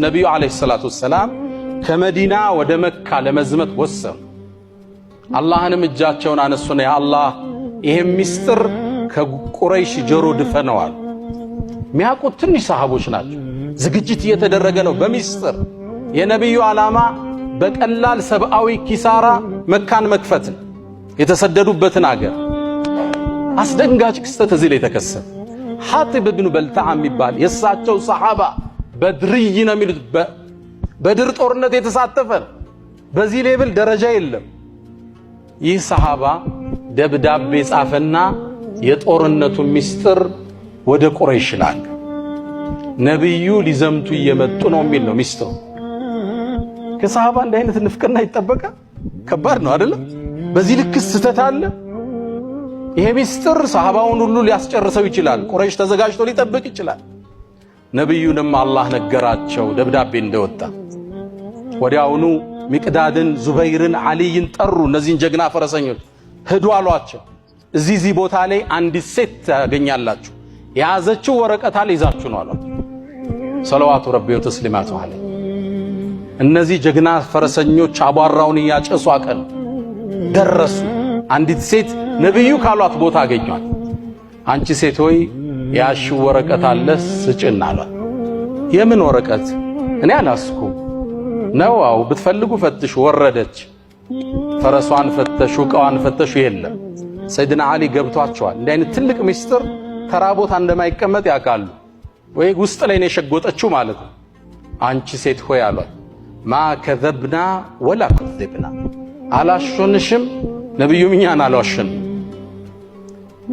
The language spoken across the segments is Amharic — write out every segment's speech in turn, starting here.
ነቢዩ ዓለይሂ ሰላቱ ወሰላም ከመዲና ወደ መካ ለመዝመት ወሰኑ። አላህንም እጃቸውን አነሱና ያ አላህ ይሄን ሚስጥር ከቁረይሽ ጆሮ ድፈነዋል። የሚያውቁት ትንሽ ሰሃቦች ናቸው። ዝግጅት እየተደረገ ነው በሚስጥር። የነቢዩ ዓላማ በቀላል ሰብአዊ ኪሳራ መካን መክፈትን፣ የተሰደዱበትን አገር። አስደንጋጭ ክስተት እዚህ ላይ ተከሰተ። ሐጢብ ብኑ በልታዓ የሚባል የእሳቸው ሰሃባ በድርይ ነው የሚሉት፣ በድር ጦርነት የተሳተፈ በዚህ ሌብል ደረጃ የለም። ይህ ሰሃባ ደብዳቤ ጻፈና የጦርነቱ ሚስጥር ወደ ቁረይሽ ላከ። ነብዩ ሊዘምቱ እየመጡ ነው የሚል ነው ሚስጥሩ። ከሰሃባ እንዲህ አይነት ንፍቅና ይጠበቃል? ከባድ ነው አይደለም? በዚህ ልክ ስተት አለ። ይሄ ሚስጥር ሰሃባውን ሁሉ ሊያስጨርሰው ይችላል። ቁረይሽ ተዘጋጅቶ ሊጠብቅ ይችላል። ነብዩንም አላህ ነገራቸው ደብዳቤ እንደወጣ። ወዲያውኑ ሚቅዳድን፣ ዙበይርን፣ ዓሊይን ጠሩ። እነዚህን ጀግና ፈረሰኞች ሂዱ አሏቸው። እዚህ ቦታ ላይ አንዲት ሴት ታገኛላችሁ፣ የያዘችው ወረቀት አለ፣ ይዛችሁ ነው አሏቸው። ሰለዋቱ ረቢ ወተስሊማቱ ዐለይሂ። እነዚህ ጀግና ፈረሰኞች አቧራውን እያጨሱ አቀኑ። ደረሱ። አንዲት ሴት ነብዩ ካሏት ቦታ አገኟት። አንቺ ሴት ሆይ ያሽው ወረቀት አለ ስጭና አሏት። የምን ወረቀት? እኔ አላስኩም ነው። አው ብትፈልጉ ፈትሹ። ወረደች። ፈረሷን ፈተሹ፣ ዕቃዋን ፈተሹ። የለም። ሰይድና ዓሊ ገብቷቸዋል። እንዲህ አይነት ትልቅ ሚስጥር ተራ ቦታ እንደማይቀመጥ ያውቃሉ። ወይ ውስጥ ላይ ነው የሸጎጠችው ማለት ነው። አንቺ ሴት ሆይ አሏት፣ ማ ከዘብና ወላ ከዘብና፣ አላሾንሽም፣ ነብዩም እኛን አልዋሸንም።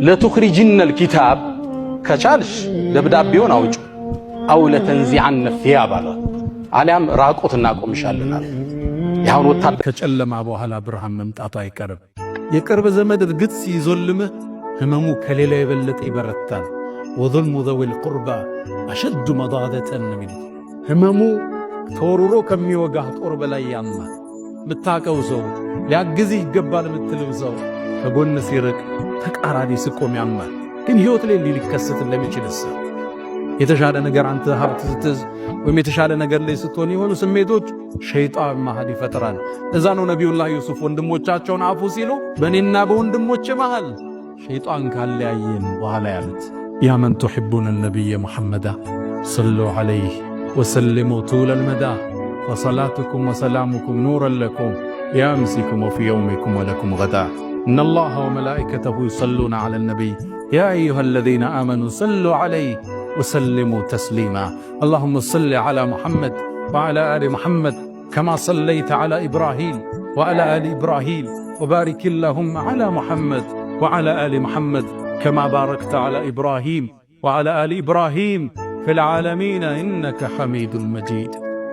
ለቱኽሪጅነል ኪታብ፣ ከቻልሽ ደብዳቤውን አውጪ፣ አው ለተንዚዐነ ፊያብ አሏት፣ አሊያም ራቆት እናቆምሻለን አሉ። ያሁን ወታደር ከጨለማ በኋላ ብርሃን መምጣቱ አይቀርም። የቅርብ ዘመድ እርግጥ ሲዞልምህ ህመሙ ከሌላ የበለጠ ይበረታል። ወظልሙ ዘዊል ቁርባ አሸዱ መዳደተን ሚል ህመሙ ተወርሮ ከሚወጋህ ጦር በላይ ያማል። ምታቀው ሰው ሊያግዝህ ይገባል ምትለው ሰው ከጎን ሲርቅ ተቃራኒ ስቆም ያማል። ግን ህይወት ላይ ሊከሰት እንደሚችል ሰው የተሻለ ነገር አንተ ሀብት ስትዝ ወይም የተሻለ ነገር ላይ ስትሆን የሆኑ ስሜቶች ሸይጣን መሃል ይፈጥራል። እዛ ነው ነቢዩላህ ዩሱፍ ወንድሞቻቸውን አፉ ሲሉ በእኔና በወንድሞቼ መሃል ሸይጣን ካለያየን በኋላ ያሉት ያ መን ቱሒቡነ ነቢየ ሙሐመዳ ሰሉ ዐለይህ ወሰሊሙ ጡለል መዳ ወሰላቱኩም ወሰላሙኩም ኑረን ለኩም ቢአምሲኩም ወፊ የውሚኩም ወለኩም ገዳ ኢነላሃ ወመላኢከተሁ ዩሰሉነ ዐለን ነቢይ ያ አዩሃ አለዚነ አመኑ ሰሉ ዐለይህ وسلموا تسليما اللهم صل على محمد وعلى آل محمد كما صليت على إبراهيم وعلى آل إبراهيم وبارك اللهم على محمد وعلى آل محمد كما باركت على إبراهيم وعلى آل إبراهيم في العالمين إنك حميد مجيد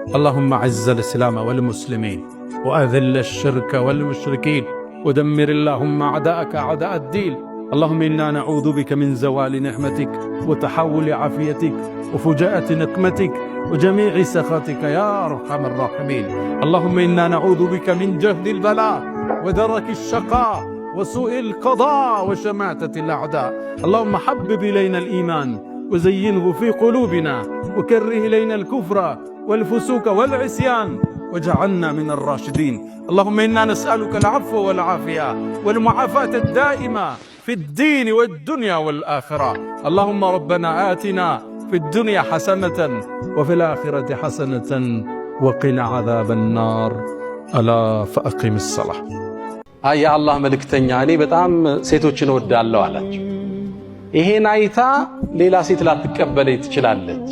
اللهم عز الإسلام والمسلمين وأذل الشرك والمشركين ودمر اللهم أعداءك أعداء الدين اللهم إنا نعوذ بك من زوال نعمتك وتحول عافيتك وفجاءة نقمتك وجميع سخطك يا أرحم الراحمين اللهم إنا نعوذ بك من جهد البلاء ودرك الشقاء وسوء القضاء وشماتة الأعداء اللهم حبب إلينا الإيمان وزينه في قلوبنا وكره إلينا الكفر والفسوق والعصيان وجعلنا من الراشدين اللهم إنا نسألك العفو والعافية والمعافاة الدائمة في الدين والدنيا والآخرة اللهم ربنا آتنا في الدنيا حسنة وفي الآخرة حسنة وقنا عذاب النار ألا فأقم الصلاة يا الله ملكتني يعني በጣም ሴቶችን ወዳለው አላችሁ። ይሄን አይታ ሌላ ሴት ላትቀበለኝ ትችላለች።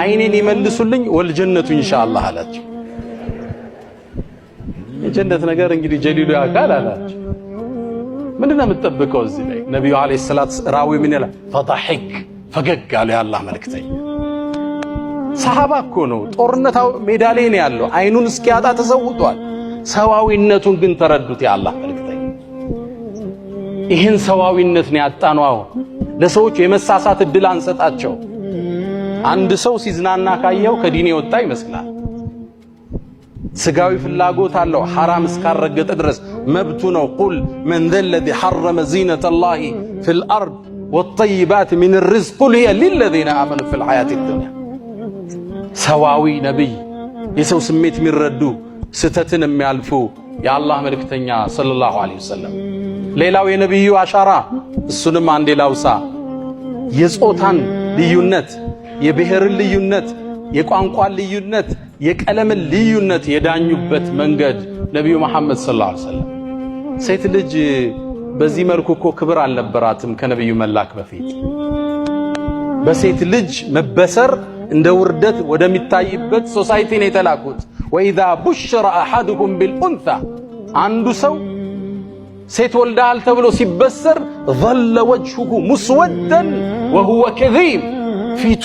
አይኔን ይመልሱልኝ ወልጀነቱ ኢንሻአላህ አላችሁ። የጀነት ነገር እንግዲህ ጀሊሉ ያውቃል አላችሁ። ምንድነው የምትጠብቀው? እዚህ ላይ ነብዩ አለይሂ ሰላቱ ራዊ ምን ይላል? ፈضحك ፈገግ አለ የአላህ መልእክተኛ። ሰሃባ እኮ ነው፣ ጦርነት ሜዳ ላይ ነው ያለው፣ አይኑን እስኪያጣ ተሰውቷል። ሰዋዊነቱን ግን ተረዱት የአላህ መልእክተኛ። ይህን ሰዋዊነት ነው ያጣነው። አሁን ለሰዎች የመሳሳት እድል አንሰጣቸው። አንድ ሰው ሲዝናና ካየው ከዲን የወጣ ይመስላል። ስጋዊ ፍላጎት አለው ሐራም እስካረገጠ ድረስ መብቱ ነው። ቁል መን ዘለዚ ሐረመ ዚነተ ላሂ ፊል አርድ ወጠይባት ሚን ርዝቅ ቁል ሂየ ሊለዚነ አመኑ ፊል ሐያቲ ዱንያ ሰዋዊ ነቢይ፣ የሰው ስሜት የሚረዱ ስተትን የሚያልፉ የአላህ መልእክተኛ ሰለላሁ ዐለይሂ ወሰለም። ሌላው የነቢዩ አሻራ እሱንም አንዴ ላውሳ። የጾታን ልዩነት፣ የብሔርን ልዩነት፣ የቋንቋን ልዩነት፣ የቀለምን ልዩነት የዳኙበት መንገድ ነቢዩ መሐመድ ሰለላሁ ዐለይሂ ወሰለም። ሴት ልጅ በዚህ መልኩ እኮ ክብር አልነበራትም ከነቢዩ መላክ በፊት። በሴት ልጅ መበሰር እንደ ውርደት ወደሚታይበት ሶሳይቲ ነው የተላኩት። ወኢዛ ቡሽረ አሐዱሁም ቢልኡንሳ፣ አንዱ ሰው ሴት ወልዳል ተብሎ ሲበሰር ظل وجهه مسودا وهو كظيم፣ ፊቱ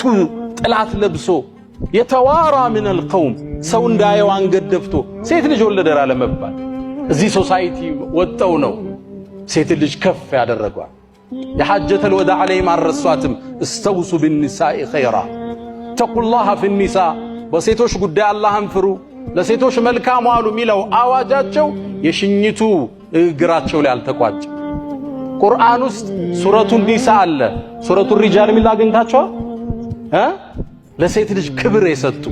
ጥላት ለብሶ የተዋራ من القوم፣ ሰው እንዳየው አንገት ደፍቶ ሴት ልጅ ወለደር አለመባል። እዚህ ሶሳይቲ ወጣው ነው ሴት ልጅ ከፍ ያደረጓል። የሐጀተል ወዳዕ ላይ ማረሷትም እስተውሱ بالنساء خيرا ተቁላህ في النساء፣ በሴቶች ጉዳይ አላህን ፍሩ፣ ለሴቶች መልካም ዋሉ ሚለው አዋጃቸው የሽኝቱ እግራቸው ላይ አልተቋጭ። ቁርአን ውስጥ ሱረቱ ኒሳ አለ፣ ሱረቱ ሪጃል ሚል አግኝታችኋል? ለሴት ልጅ ክብር የሰጡ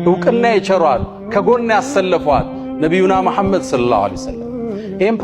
እውቅና የቸሯል፣ ከጎን ያሰለፏል ነቢዩና መሐመድ ሰለላሁ ዐለይሂ ወሰለም። ይሄን